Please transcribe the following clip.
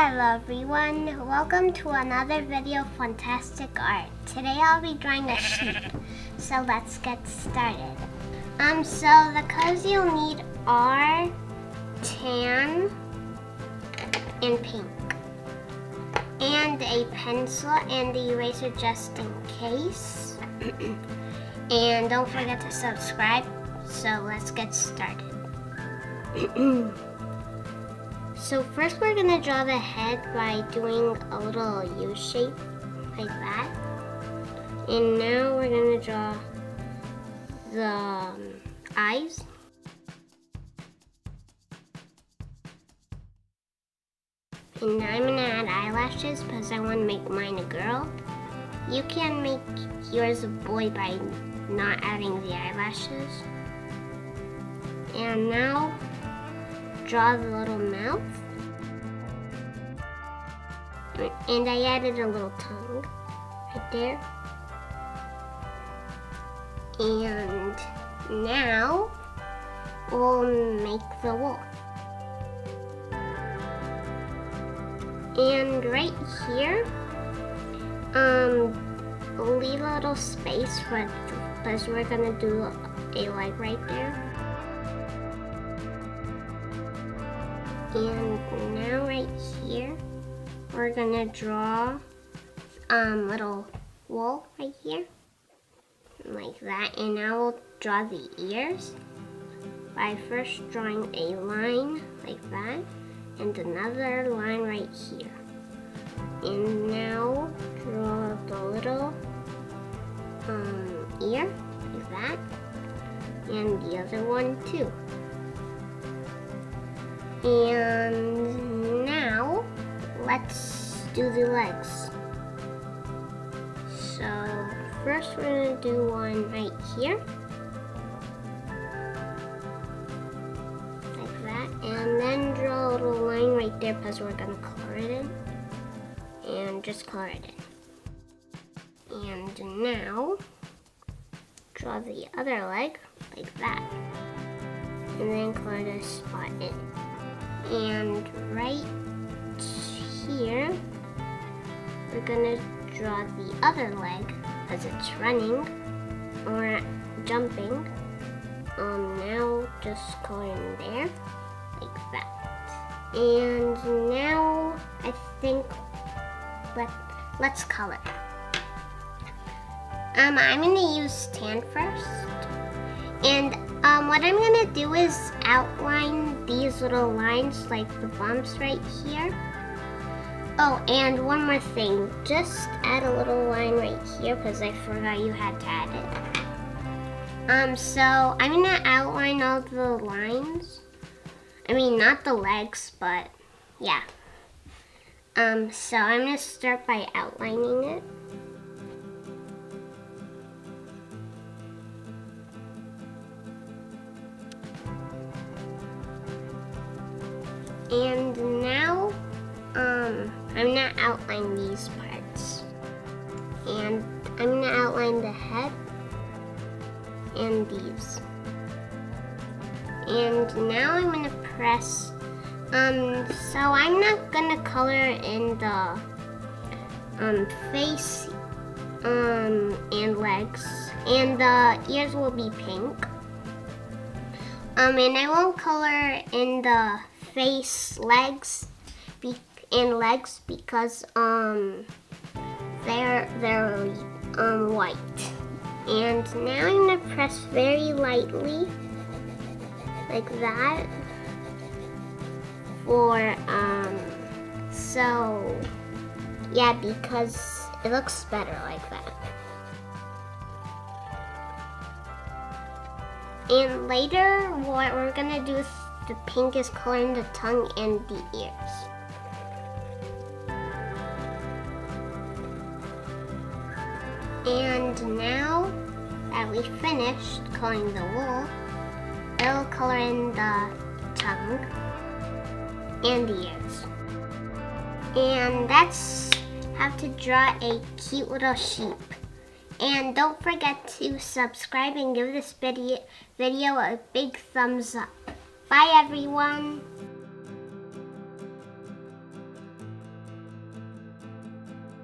Hello everyone, welcome to another video of Funtastic Art. Today I'll be drawing a sheep, so let's get started. So the colors you'll need are tan and pink, and a pencil and the eraser just in case. And don't forget to subscribe, so let's get started. So first we're going to draw the head by doing a little U shape like that. And now we're going to draw the eyes. And now I'm going to add eyelashes because I want to make mine a girl. You can make yours a boy by not adding the eyelashes. And now draw the little mouth. And I added a little tongue right there. And now we'll make the wool. And right here, leave a little space because we're gonna do a leg right there. And now right here, we're gonna draw little wool right here, like that. And now we'll draw the ears by first drawing a line like that, and another line right here. And now draw the little ear like that, and the other one too. And now let's do the legs. So first we're going to do one right here, like that, and then draw a little line right there because we're going to color it in, and just color it in. And now draw the other leg like that, and then color this spot in. And right here, we're gonna draw the other leg as it's running or jumping. Now just color in there like that. And now I think let's color. I'm gonna use tan first, and what I'm gonna do is outline these little lines like the bumps right here. Oh, and one more thing, just add a little line right here because I forgot you had to add it. So I'm gonna outline all the lines. I mean, not the legs, but yeah. So I'm gonna start by outlining it. And now, I'm gonna outline these parts. And I'm gonna outline the head and these. And now I'm gonna press, so I'm not gonna color in the, face, and legs. And the ears will be pink. And I won't color in the face, legs, and legs because they're white. And now I'm gonna press very lightly like that for so yeah, because it looks better like that. And later what we're gonna do is the pink is coloring the tongue and the ears. And now that we finished coloring the wool, it'll color in the tongue and the ears. And that's how to draw a cute little sheep. And don't forget to subscribe and give this video a big thumbs up. Bye everyone!